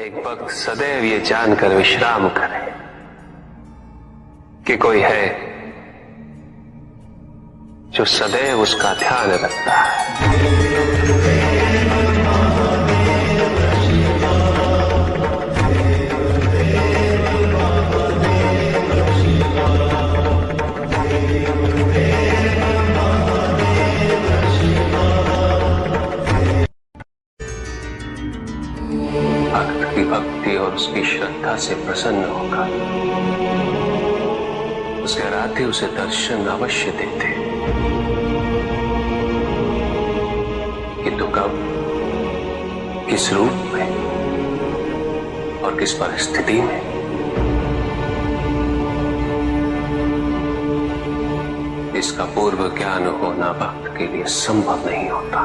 एक भक्त सदैव ये जानकर विश्राम करे कि कोई है जो सदैव उसका ध्यान रखता है। भक्त की भक्ति और उसकी श्रद्धा से प्रसन्न होगा। उसके आराध्य उसे दर्शन अवश्य देते, किंतु कब, किस रूप में और किस परिस्थिति में, इसका पूर्व ज्ञान होना भक्त के लिए संभव नहीं होता।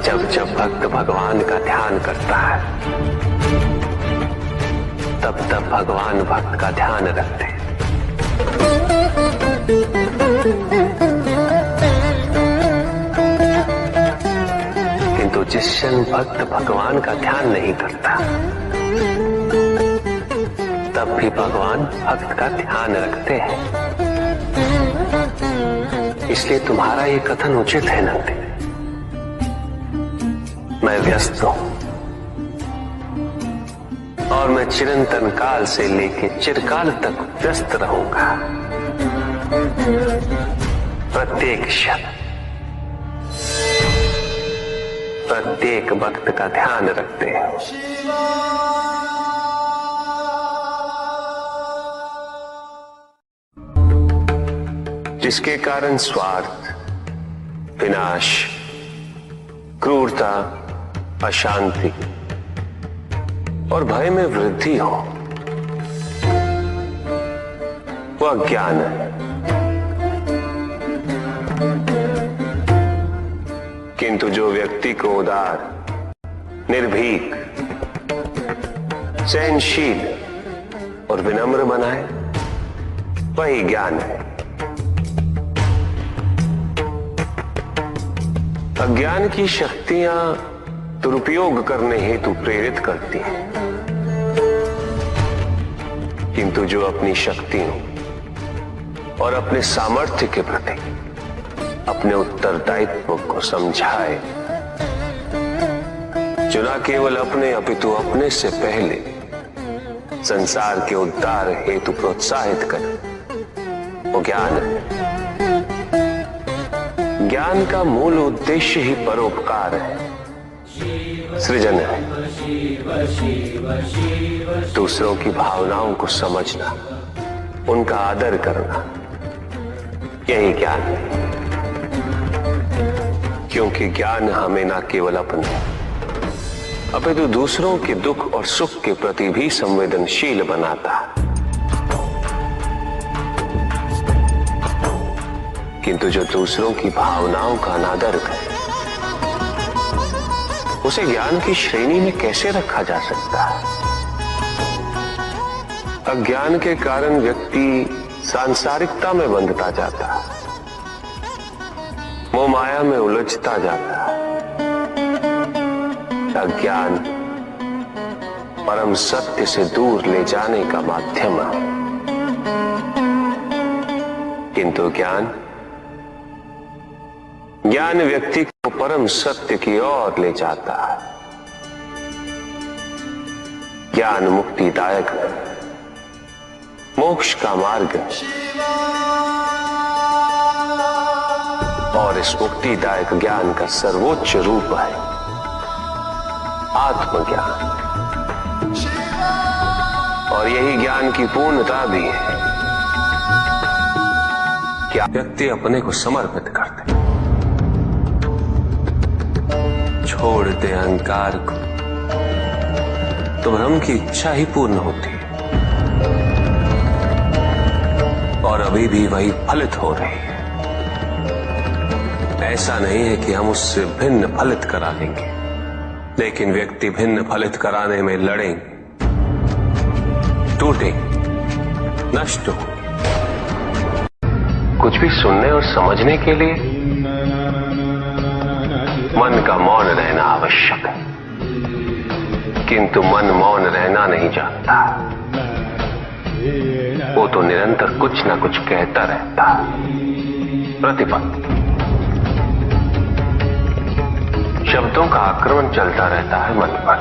जब जब भक्त भगवान का ध्यान करता है, तब तब भगवान भक्त का ध्यान रखते हैं। किंतु जिस क्षण भक्त भगवान का ध्यान नहीं करता, तब भी भगवान भक्त का ध्यान रखते हैं। इसलिए तुम्हारा ये कथन उचित है नंदी। मैं व्यस्त हूं और मैं चिरंतन काल से लेके चिरकाल तक व्यस्त रहूंगा। प्रत्येक क्षण प्रत्येक भक्त का ध्यान रखते हैं। जिसके कारण स्वार्थ, विनाश, क्रूरता, अशांति और भय में वृद्धि हो, वह ज्ञान है। किंतु जो व्यक्ति को उदार, निर्भीक, सहनशील और विनम्र बनाए, वही ज्ञान है। अज्ञान की शक्तियां दुरुपयोग करने हेतु प्रेरित करती हैं, किंतु जो अपनी शक्तियों और अपने सामर्थ्य के प्रति अपने उत्तरदायित्व को समझाए, जो न केवल अपने अपितु अपने से पहले संसार के उद्धार हेतु प्रोत्साहित करे, वो ज्ञान है। ज्ञान का मूल उद्देश्य ही परोपकार है, सृजन है। दूसरों की भावनाओं को समझना, उनका आदर करना, यही ज्ञान है। क्योंकि ज्ञान हमें न केवल अपने अपितु दूसरों के दुख और सुख के प्रति भी संवेदनशील बनाता है। किंतु जो दूसरों की भावनाओं का अनादर करे, उसे ज्ञान की श्रेणी में कैसे रखा जा सकता है? अज्ञान के कारण व्यक्ति सांसारिकता में बंधता जाता है, मोह माया में उलझता जाता है। अज्ञान परम सत्य से दूर ले जाने का माध्यम है, किंतु ज्ञान व्यक्ति को परम सत्य की ओर ले जाता है। ज्ञान मुक्तिदायक है, मोक्ष का मार्ग है, और इस मुक्तिदायक ज्ञान का सर्वोच्च रूप है आत्मज्ञान। और यही ज्ञान की पूर्णता भी है कि व्यक्ति अपने को समर्पित कर दे, छोड़ दे अहंकार को, तो ब्रह्म की इच्छा ही पूर्ण होती है और अभी भी वही फलित हो रही है। ऐसा नहीं है कि हम उससे भिन्न फलित करा लेंगे, लेकिन व्यक्ति भिन्न फलित कराने में लड़ेंगे, टूटेंगे, नष्ट हो। कुछ भी सुनने और समझने के लिए मन का मौन रहना आवश्यक है। किंतु मन मौन रहना नहीं जानता। वो तो निरंतर कुछ ना कुछ कहता रहता, प्रतिपल शब्दों का आक्रमण चलता रहता है मन पर,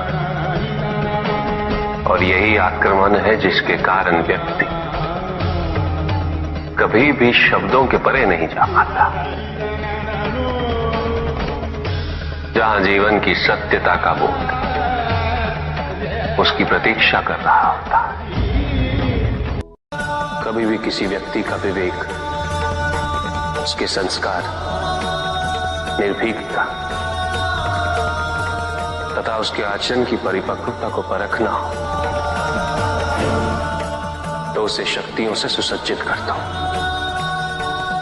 और यही आक्रमण है जिसके कारण व्यक्ति कभी भी शब्दों के परे नहीं जा पाता। जहां जीवन की सत्यता का बोध उसकी प्रतीक्षा कर रहा होता। कभी भी किसी व्यक्ति का विवेक, उसके संस्कार, निर्भीकता तथा उसके आचरण की परिपक्वता को परखना हो तो उसे शक्तियों से सुसज्जित करता हूं,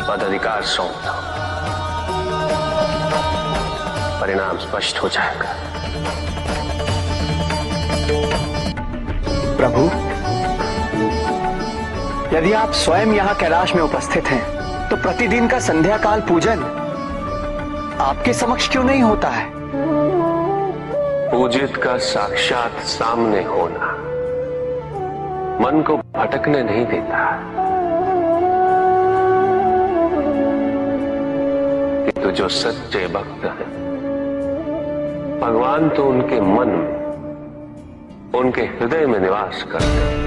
पदाधिकार सौंपता हूं, परिणाम स्पष्ट हो जाएगा। प्रभु, यदि आप स्वयं यहाँ कैलाश में उपस्थित हैं, तो प्रतिदिन का संध्या काल पूजन आपके समक्ष क्यों नहीं होता है? पूजित का साक्षात सामने होना मन को भटकने नहीं देता, किंतु जो सच्चे भक्त हैं, भगवान तो उनके मन में, उनके हृदय में निवास करते हैं।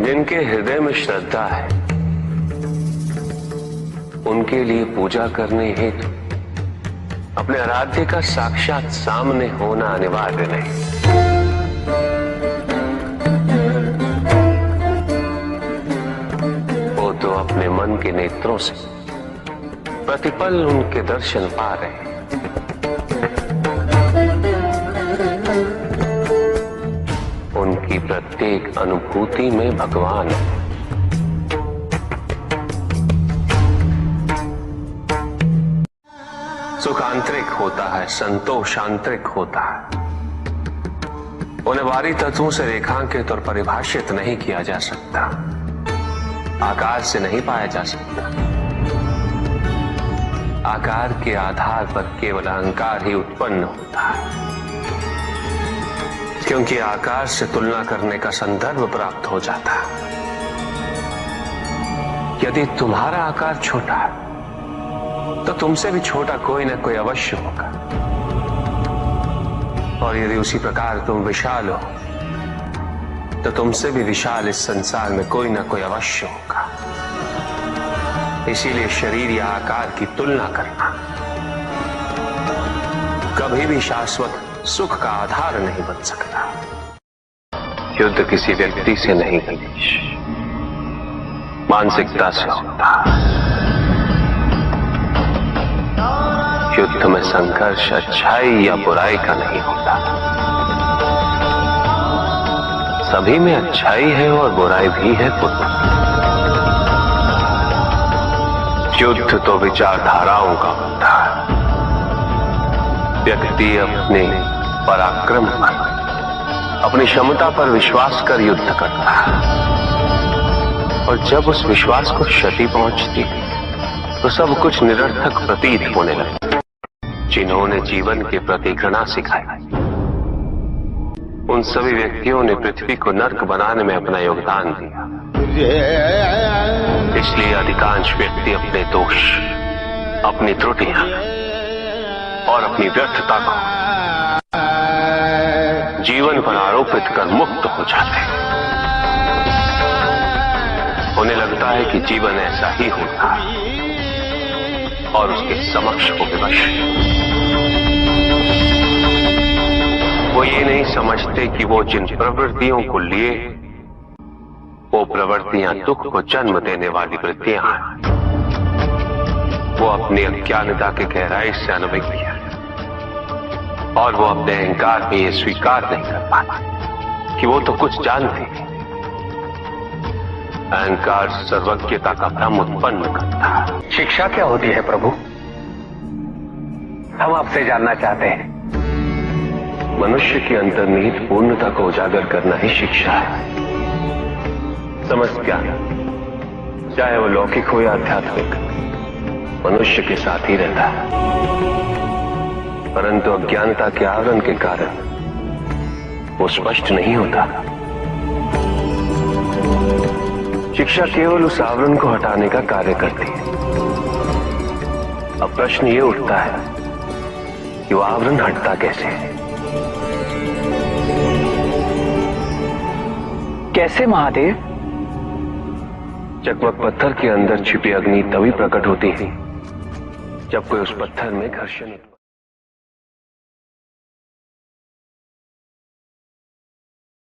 जिनके हृदय में श्रद्धा है, उनके लिए पूजा करने हेतु अपने आराध्य का साक्षात सामने होना अनिवार्य नहीं। वो तो अपने मन के नेत्रों से प्रतिपल उनके दर्शन पा रहे हैं। उनकी प्रत्येक अनुभूति में भगवान है। सुख आंतरिक होता है, संतोष आंतरिक होता है। उन्हें बाहरी तत्वों से रेखांकित और परिभाषित नहीं किया जा सकता, आकार से नहीं पाया जा सकता। आकार के आधार पर केवल अहंकार ही उत्पन्न होता है, क्योंकि आकार से तुलना करने का संदर्भ प्राप्त हो जाता है। यदि तुम्हारा आकार छोटा है तो तुमसे भी छोटा कोई ना कोई अवश्य होगा, और यदि उसी प्रकार तुम विशाल हो तो तुमसे भी विशाल इस संसार में कोई ना कोई अवश्य होगा। इसीलिए शरीर या आकार की तुलना करना कभी भी शाश्वत सुख का आधार नहीं बन सकता। युद्ध किसी व्यक्ति से नहीं गणेश, मानसिकता से होता। युद्ध में संघर्ष अच्छाई या बुराई का नहीं होता, सभी में अच्छाई है और बुराई भी है पुत्र। युद्ध तो विचारधाराओं का होता है। व्यक्ति अपने पराक्रम पर, अपनी क्षमता पर विश्वास कर युद्ध करता है, और जब उस विश्वास को क्षति पहुंचती तो सब कुछ निरर्थक प्रतीत होने लगता। जिन्होंने जीवन के प्रति घृणा सिखाई, उन सभी व्यक्तियों ने पृथ्वी को नर्क बनाने में अपना योगदान दिया। इसलिए अधिकांश व्यक्ति अपने दोष, अपनी त्रुटियां और अपनी व्यर्थता को जीवन पर आरोपित कर मुक्त हो जाते हैं। उन्हें लगता है कि जीवन ऐसा ही होता है और उसके समक्ष हो विवश। वो ये नहीं समझते कि वो जिन प्रवृत्तियों को लिए, वो प्रवृत्तियां दुख को जन्म देने वाली वृत्तियां हैं। वो अपनी अज्ञानता के गहराई से अनभिज्ञ है, और वो अपने अहंकार में ये स्वीकार नहीं कर पाते कि वो तो कुछ जानते हैं। अहंकार सर्वज्ञता का भ्रम उत्पन्न करता है। शिक्षा क्या होती है प्रभु? हम आपसे जानना चाहते हैं। मनुष्य की अंतर्निहित पूर्णता को उजागर करना ही शिक्षा है। समस्त ज्ञान, चाहे वो लौकिक हो या आध्यात्मिक, मनुष्य के साथ ही रहता है। परंतु अज्ञानता के आवरण के कारण वो स्पष्ट नहीं होता। शिक्षा केवल उस आवरण को हटाने का कार्य करती है। अब प्रश्न ये उठता है कि वो आवरण हटता कैसे? कैसे महादेव? चकमक पत्थर के अंदर छिपी अग्नि तभी प्रकट होती है जब कोई उस पत्थर में घर्षण